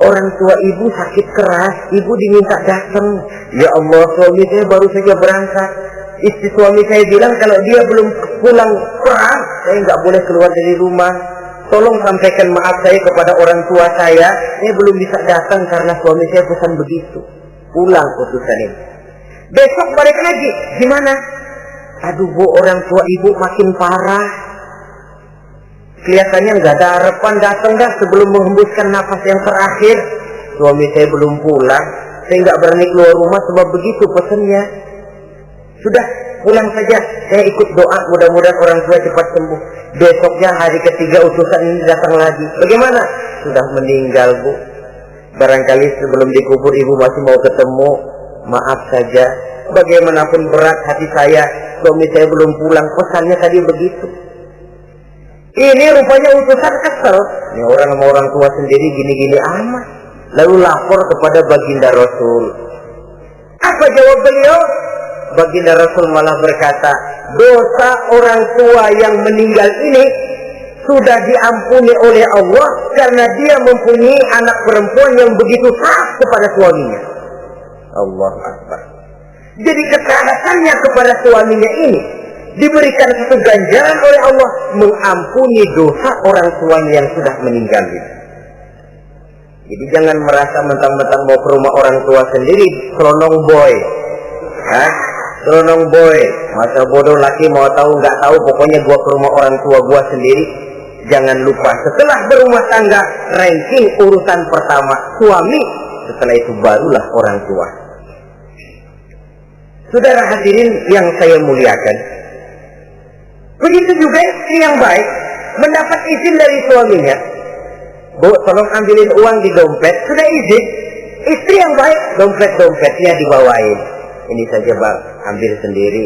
Orang tua ibu sakit keras, ibu diminta datang. Ya Allah, suami saya baru saja berangkat. Istri suami saya bilang kalau dia belum pulang perang, saya nggak boleh keluar dari rumah. Tolong sampaikan maaf saya kepada orang tua saya belum bisa datang karena suami saya pesan begitu. Pulang utusan ini. Besok balik lagi, gimana? Aduh Bu, orang tua ibu makin parah. Kelihatannya nggak ada harapan datang dah sebelum menghembuskan nafas yang terakhir. Suami saya belum pulang, saya nggak berani keluar rumah sebab begitu pesannya. Sudah, pulang saja. Saya ikut doa, mudah-mudahan orang tua cepat sembuh. Besoknya hari ketiga utusan ini datang lagi. Bagaimana? Sudah meninggal Bu. Barangkali sebelum dikubur ibu masih mau ketemu. Maaf saja. Bagaimanapun berat hati saya, suami saya belum pulang. Pesannya tadi begitu. Ini rupanya utusan kesel. Ini orang sama orang tua sendiri gini-gini amat. Lalu lapor kepada baginda Rasul. Apa jawab beliau? Baginda Rasul malah berkata, dosa orang tua yang meninggal ini sudah diampuni oleh Allah karena dia mempunyai anak perempuan yang begitu taat kepada suaminya. Allahu Akbar. Jadi ketaatannya kepada suaminya ini diberikan satu ganjaran oleh Allah mengampuni dosa orang tuanya yang sudah meninggal itu. Jadi jangan merasa mentang-mentang mau ke rumah orang tua sendiri selonong boy. Selonong boy, masa bodoh laki mau tahu nggak tahu, pokoknya gua ke rumah orang tua gua sendiri. Jangan lupa setelah berumah tangga, ranking urutan pertama suami, setelah itu barulah orang tua. Saudara hadirin yang saya muliakan, begitu juga istri yang baik mendapat izin dari suaminya. Bu, tolong ambilin uang di dompet. Sudah izin, istri yang baik dompetnya dibawain. Ini saja Bang, ambil sendiri.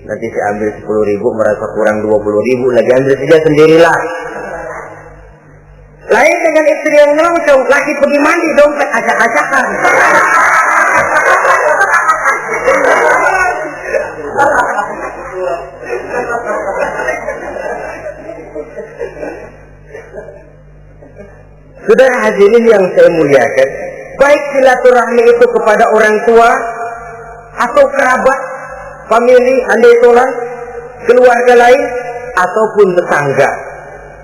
Nanti saya ambil 10.000, merasa kurang 20.000, lagi ambil saja sendirilah. Lain dengan istri yang ngelongcong, lagi pergi mandi dompet acak-acakan. Saudara hadirin yang saya muliakan, baik silaturahmi itu kepada orang tua atau kerabat, famili, andai tolan, keluarga lain, ataupun tetangga.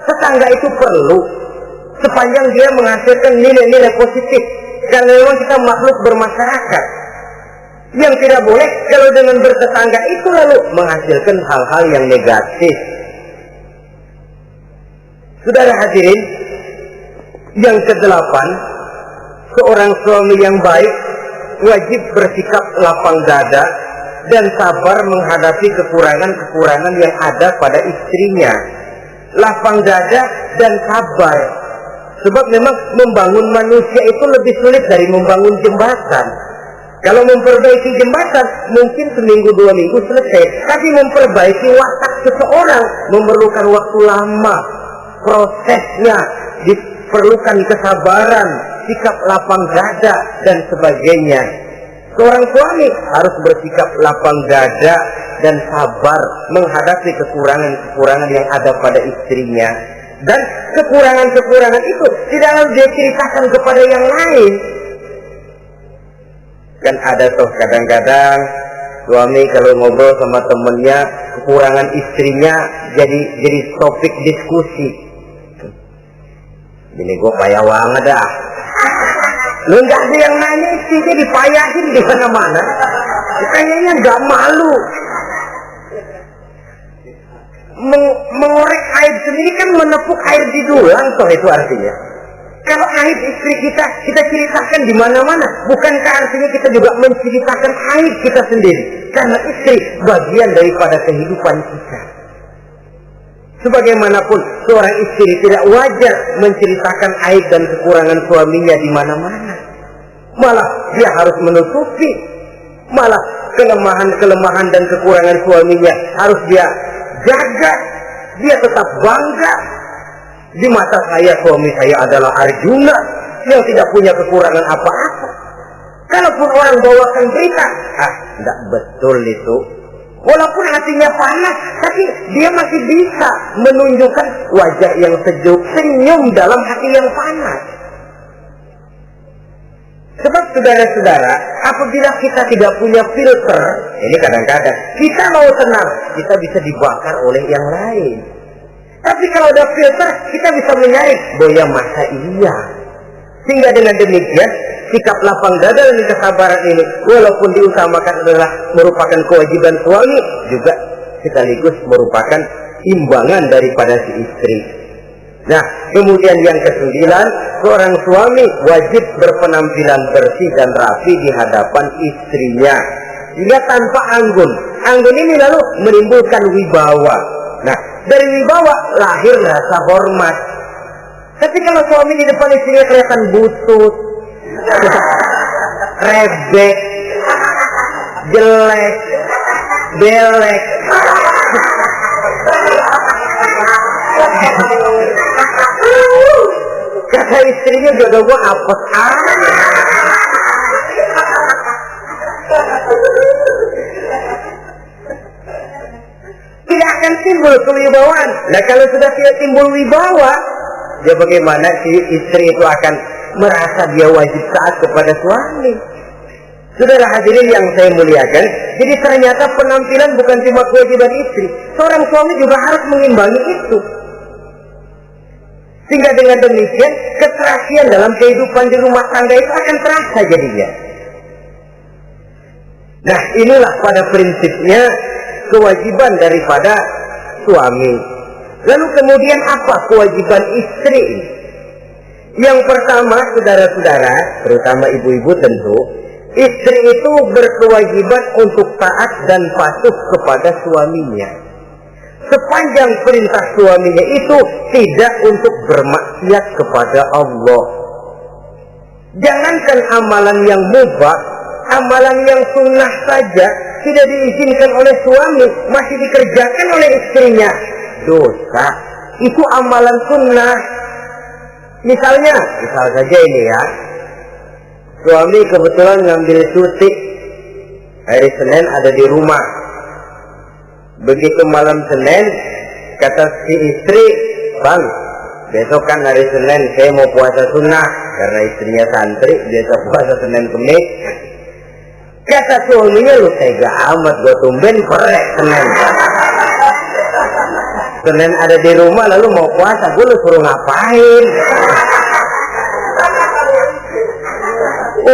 Tetangga itu perlu, sepanjang dia menghasilkan nilai-nilai positif. Karena memang kita makhluk bermasyarakat. Yang tidak boleh kalau dengan bertetangga itu lalu menghasilkan hal-hal yang negatif. Saudara hadirin, yang kedelapan, seorang suami yang baik wajib bersikap lapang dada dan sabar menghadapi kekurangan-kekurangan yang ada pada istrinya. Lapang dada dan sabar. Sebab memang membangun manusia itu lebih sulit dari membangun jembatan. Kalau memperbaiki jembatan mungkin seminggu 2 minggu selesai. Tapi memperbaiki watak seseorang memerlukan waktu lama. Prosesnya diperlukan kesabaran, sikap lapang dada dan sebagainya. Seorang suami harus bersikap lapang dada dan sabar menghadapi kekurangan-kekurangan yang ada pada istrinya. Dan kekurangan-kekurangan itu tidak harus dia ceritakan kepada yang lain. Kan ada tuh kadang-kadang Suami kalau ngobrol sama temennya kekurangan istrinya jadi topik diskusi. Ini gue payah banget dah. Lu nggak ada yang nanya, istrinya dipayahin di mana-mana. Kayaknya nggak malu. Mengorek aib sendiri kan menepuk air di dulang, toh itu artinya. Kalau aib istri kita ceritakan di mana-mana, bukankah artinya kita juga menceritakan aib kita sendiri? Karena istri bagian daripada kehidupan kita. Sebagaimanapun seorang istri tidak wajar menceritakan aib dan kekurangan suaminya di mana-mana. Malah dia harus menutupi. Malah kelemahan dan kekurangan suaminya harus dia jaga. Dia tetap bangga. Di mata saya, suami saya adalah Arjuna yang tidak punya kekurangan apa-apa. Kalaupun orang bawakan berita, tidak betul itu. Walaupun hatinya panas, tapi dia masih bisa menunjukkan wajah yang sejuk, senyum dalam hati yang panas. Sebab saudara-saudara, apabila kita tidak punya filter, ini kadang-kadang kita mau tenang, kita bisa dibakar oleh yang lain. Tapi kalau ada filter, kita bisa menyaring, boya masa iya. Sehingga dengan demikian, sikap lapang dada dan kesabaran ini, walaupun diutamakan adalah merupakan kewajiban suami, juga sekaligus merupakan imbangan daripada si istri. Nah, kemudian yang ke-9, seorang suami wajib berpenampilan bersih dan rapi di hadapan istrinya. Sehingga tanpa anggun. Anggun ini lalu menimbulkan wibawa. Nah, dari wibawa lahir rasa hormat. Tapi kalau suami di depan istrinya kelihatan butut, rebek, jelek, belek, kata istrinya jodoh gua apes tidak akan timbul kewibawaan. Nah, kalau sudah tidak timbul wibawa, ya bagaimana si istri itu akan merasa dia wajib taat kepada suami. Saudara hadirin yang saya muliakan, jadi ternyata penampilan bukan cuma kewajiban istri, seorang suami juga harus mengimbangi itu. Sehingga dengan demikian keserasian dalam kehidupan di rumah tangga itu akan terasa jadinya. Nah, inilah pada prinsipnya kewajiban daripada suami. Lalu kemudian apa kewajiban istri? Yang pertama, saudara-saudara, terutama ibu-ibu tentu, istri itu berkewajiban untuk taat dan patuh kepada suaminya. Sepanjang perintah suaminya itu tidak untuk bermaksiat kepada Allah. Jangankan amalan yang mubah, amalan yang sunnah saja tidak diizinkan oleh suami, masih dikerjakan oleh istrinya, dosa. Itu amalan sunnah. Misal saja ini ya, suami kebetulan ngambil cuti hari Senin ada di rumah. Begitu malam Senin, kata si istri, bang, besok kan hari Senin saya mau puasa sunnah, karena istrinya santri, biasa puasa Senin Kemis. Kata suaminya, lu tega amat, gue tumben korek Senin. Senin ada di rumah lalu mau puasa, gue lu suruh ngapain?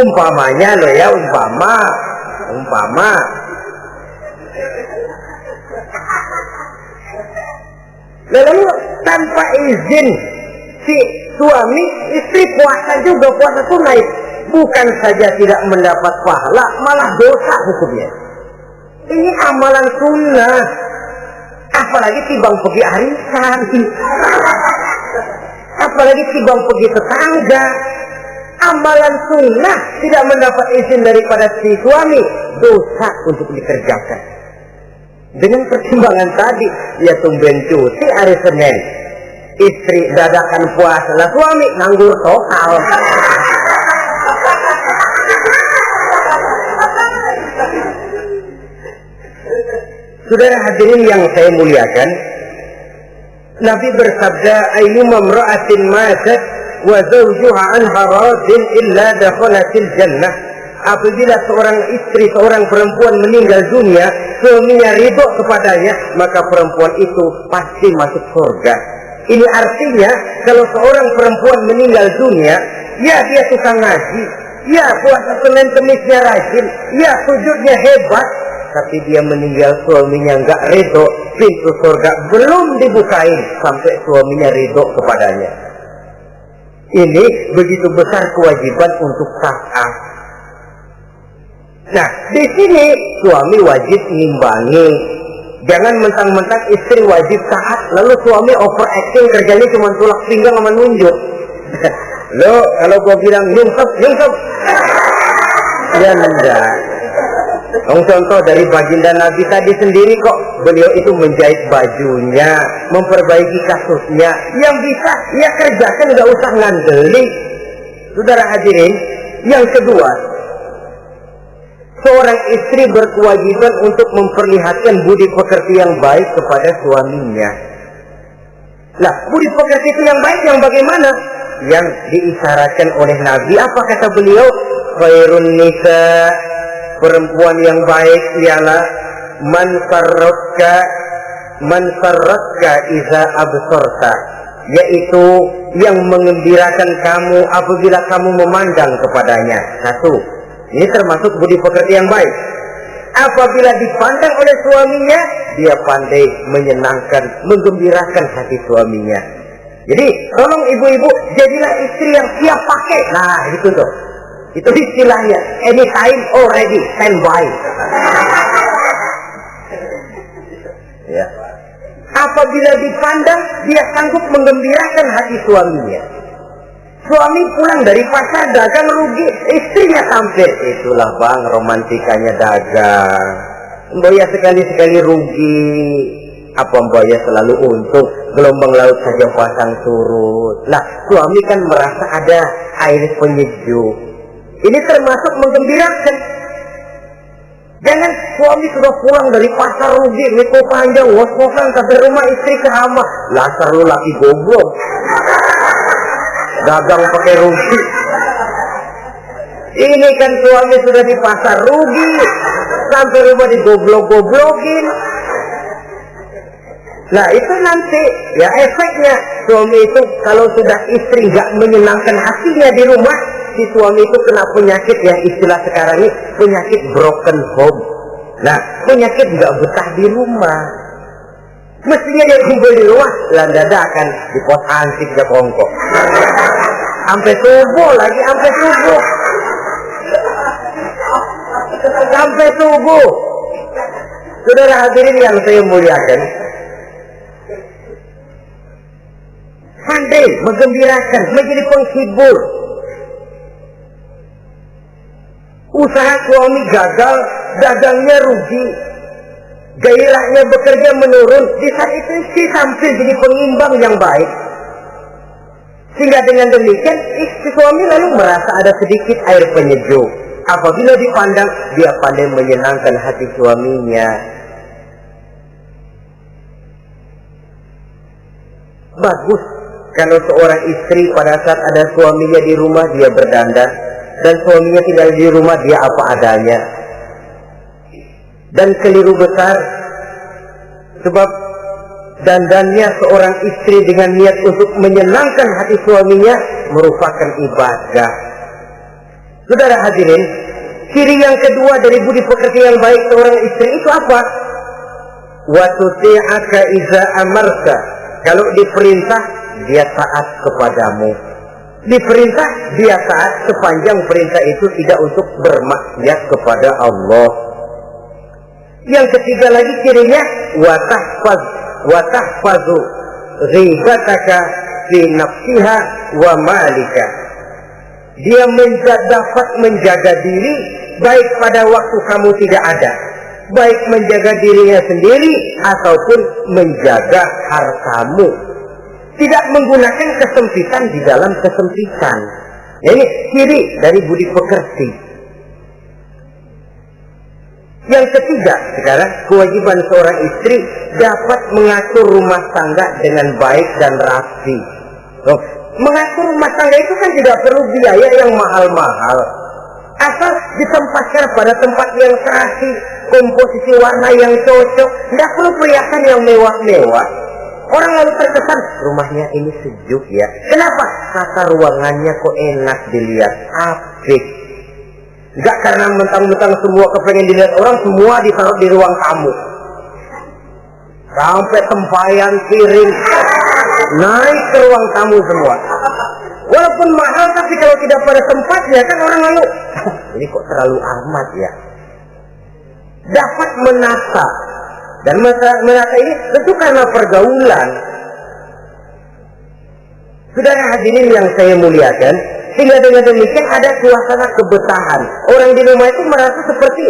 Umpamanya lo ya, umpama. Lalu tanpa izin si suami, istri puasa juga, puasa sunnah. Bukan saja tidak mendapat pahala, malah dosa hukumnya. Ini amalan sunnah. Apalagi tibang pergi arisan, apalagi tibang pergi tetangga. Amalan sunnah tidak mendapat izin daripada si suami, dosa untuk dikerjakan. Dengan pertimbangan tadi, ya tumben cuti hari Senin, istri dadakan puasa, lah suami nganggur total. Saudara hadirin yang saya muliakan, Nabi bersabda, ayyuma imra'atin matat wa zawjuha anha radin illa dakhalatil jannah. apabila seorang istri, seorang perempuan meninggal dunia, suaminya ridho kepadanya, maka perempuan itu pasti masuk surga. Ini artinya kalau seorang perempuan meninggal dunia, ya dia tukang ngaji, ya puasa Senin Kemisnya rajin, ya sujudnya hebat, tapi dia meninggal suaminya nggak ridho, pintu surga belum dibukain sampai suaminya ridho kepadanya. Ini begitu besar kewajiban untuk taat. Nah, di sini suami wajib ngimbangi. Jangan mentang-mentang istri wajib taat, lalu suami overacting, kerjanya cuma tulak pinggang sama nunjuk. Lo kalau gua bilang nyungsep, ya enggak. Contoh dari baginda Nabi tadi sendiri kok, beliau itu menjahit bajunya, memperbaiki kasusnya. Yang bisa, ya kerjakan, nggak usah ngandeli. Saudara hadirin, yang kedua, seorang istri berkewajiban untuk memperlihatkan budi pekerti yang baik kepada suaminya. Nah, budi pekerti itu yang baik yang bagaimana? Yang diisyaratkan oleh Nabi. Apa kata beliau? Khairun nisa, perempuan yang baik ialah man sarratka iza absorta, yaitu yang mengembirakan kamu apabila kamu memandang kepadanya. Satu, ini termasuk budi pekerti yang baik. Apabila dipandang oleh suaminya, dia pandai menyenangkan, menggembirakan hati suaminya. Jadi, tolong ibu-ibu, jadilah istri yang siap pakai. Nah, itu tuh. Itu istilahnya, anytime already, standby. Ya. Apabila dipandang, dia sanggup menggembirakan hati suaminya. Suami pulang dari pasar dagang rugi, istrinya tampil. Itulah bang, romantikanya dagang. Mbak ya sekali-sekali rugi. Apa Mbak ya selalu untung? Gelombang laut saja pasang surut. Lah, suami kan merasa ada air penyejuk. Ini termasuk menggembirakan. Jangan suami sudah pulang dari pasar rugi, niko panjang, ngos-ngosan sampai rumah istri keramah. Lasar lu laki goblok. Dagang pakai rugi. Ini kan suami sudah di pasar rugi, sampai rumah digoblok-goblokin. Nah itu nanti ya efeknya, suami itu kalau sudah istri nggak menyenangkan hatinya di rumah, si suami itu kena penyakit ya, istilah sekarang ini penyakit broken home. Nah penyakit nggak betah di rumah. Mestinya dia kumpul di rumah, dadakan di pos ansik ke kongkok. Sampai subuh lagi, sampai subuh. Sampai subuh. Saudara hadirin yang saya muliakan, pandai menggembirakan, menjadi penghibur. Usaha suami gagal, dagangnya rugi, gairahnya bekerja menurun. Di saat itu istri tampil jadi pengimbang yang baik. Sehingga dengan demikian istri suami lalu merasa ada sedikit air penyejuk. Apabila dipandang, dia pandai menyenangkan hati suaminya. Bagus kalau seorang istri pada saat ada suaminya di rumah dia berdandan, dan suaminya tinggal di rumah dia apa adanya. Dan keliru besar, sebab dandannya seorang istri dengan niat untuk menyenangkan hati suaminya merupakan ibadah. Saudara hadirin, ciri yang kedua dari budi pekerti yang baik seorang istri itu apa? Wa tuti'aka iza amarta. Kalau diperintah, dia taat kepadamu. Diperintah, dia taat sepanjang perintah itu tidak untuk bermaksiat kepada Allah. Yang ketiga lagi cirinya, watahfazu ghibataka fi nafsiha wa malika. Dia dapat menjaga diri baik pada waktu kamu tidak ada, baik menjaga dirinya sendiri ataupun menjaga hartamu. Tidak menggunakan kesempitan di dalam kesempitan. Ini ciri dari budi pekerti. Yang ketiga, sekarang kewajiban seorang istri dapat mengatur rumah tangga dengan baik dan rapi. Mengatur rumah tangga itu kan tidak perlu biaya yang mahal-mahal. asal ditempatkan pada tempat yang terasi, komposisi warna yang cocok, tidak perlu perhiasan yang mewah-mewah. Orang lalu terkesan, rumahnya ini sejuk ya. Kenapa? Tata ruangannya kok enak dilihat, apik. Enggak karena mentang-mentang semua kepengen dilihat orang, semua ditaruh di ruang tamu. Sampai tempayan piring naik ke ruang tamu semua. Walaupun mahal, tapi kalau tidak pada tempatnya kan orang lalu, ini kok terlalu amat ya. Dapat menata. Dan menata ini tentu karena pergaulan. Saudara hadirin yang saya muliakan, sehingga dengan demikian ada suasana kebetahan. Orang di rumah itu merasa seperti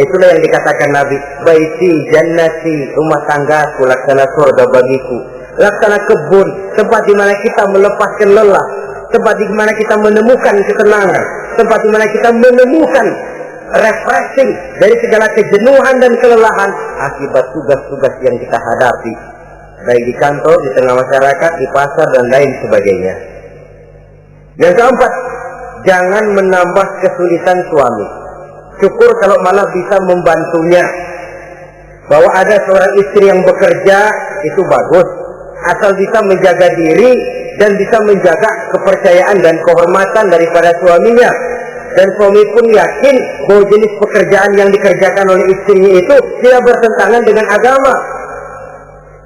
itulah yang dikatakan Nabi, baiti jannati, rumah tanggaku laksana surga bagiku, laksana kebun, tempat di mana kita melepaskan lelah, tempat di mana kita menemukan ketenangan, tempat di mana kita menemukan refreshing dari segala kejenuhan dan kelelahan akibat tugas-tugas yang kita hadapi, baik di kantor, di tengah masyarakat, di pasar, dan lain sebagainya. Yang keempat, jangan menambah kesulitan suami. Syukur kalau malah bisa membantunya. Bahwa ada seorang istri yang bekerja, itu bagus. Asal bisa menjaga diri dan bisa menjaga kepercayaan dan kehormatan daripada suaminya. Dan suami pun yakin bahwa jenis pekerjaan yang dikerjakan oleh istrinya itu tidak bertentangan dengan agama.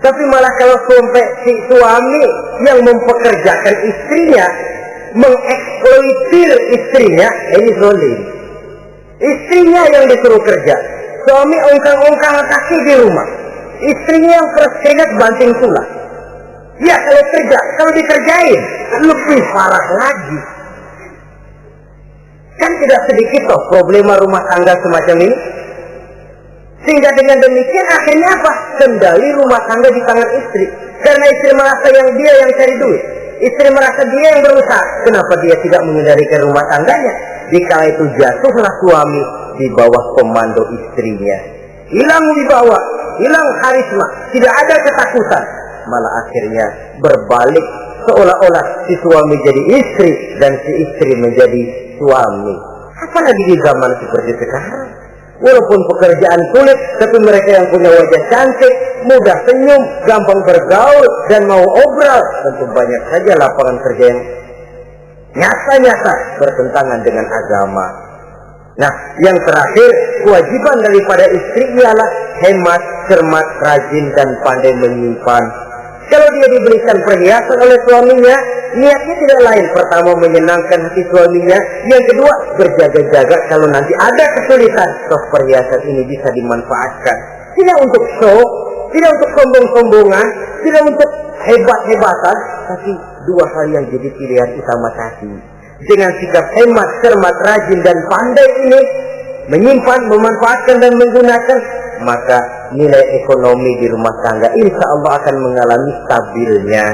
Tapi malah kalau sampai si suami yang mempekerjakan istrinya, mengeksploitir istrinya, ini zolim. Istrinya yang disuruh kerja, suami ongkang-ongkang kaki di rumah, istrinya yang keringat banting tulang. Ya kalau kerja, kalau dikerjain lebih parah lagi. Kan tidak sedikit toh problema rumah tangga semacam ini. Sehingga dengan demikian akhirnya apa? Kendali rumah tangga di tangan istri. Karena istri merasa dia yang cari duit. Istri merasa dia yang berusaha. Kenapa dia tidak mengendalikan rumah tangganya? Dikala itu jatuhlah suami di bawah komando istrinya. Hilang wibawa, hilang karisma, tidak ada ketakutan. Malah akhirnya berbalik seolah-olah si suami jadi istri dan si istri menjadi suami. Apalagi di zaman seperti sekarang. Walaupun pekerjaan sulit, tapi mereka yang punya wajah cantik, mudah senyum, gampang bergaul, dan mau obrol. Tentu banyak saja lapangan kerja yang nyata-nyata bertentangan dengan agama. Nah, yang terakhir, kewajiban daripada istri ialah hemat, cermat, rajin, dan pandai menyimpan. Kalau dia diberikan perhiasan oleh suaminya, niatnya tidak lain. Pertama, menyenangkan hati suaminya. Yang kedua, berjaga-jaga kalau nanti ada kesulitan, toh perhiasan ini bisa dimanfaatkan. Tidak untuk show, tidak untuk sombong-sombongan, tidak untuk hebat-hebatan, tapi dua hal yang jadi pilihan utama tadi. Dengan sikap hemat, cermat, rajin, dan pandai ini, menyimpan, memanfaatkan, dan menggunakan, maka nilai ekonomi di rumah tangga insya Allah akan mengalami stabilnya.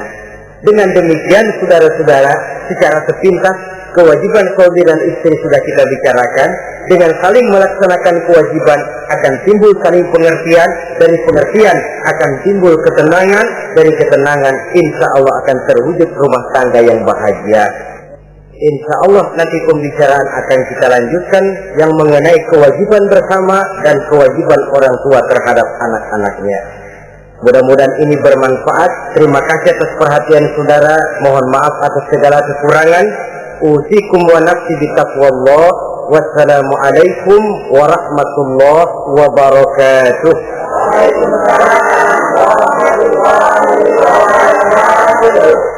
Dengan demikian, saudara-saudara, secara sepintas, kewajiban suami dan istri sudah kita bicarakan. Dengan saling melaksanakan kewajiban akan timbul saling pengertian, dari pengertian akan timbul ketenangan, dari ketenangan insya Allah akan terwujud rumah tangga yang bahagia. Insya Allah nanti pembicaraan akan kita lanjutkan yang mengenai kewajiban bersama dan kewajiban orang tua terhadap anak-anaknya. Mudah-mudahan ini bermanfaat. Terima kasih atas perhatian saudara. Mohon maaf atas segala kekurangan. Usikum wa nafsi bitaqwallah. Wassalamualaikum warahmatullahi wabarakatuh. Waalaikumsalam warahmatullahi wabarakatuh.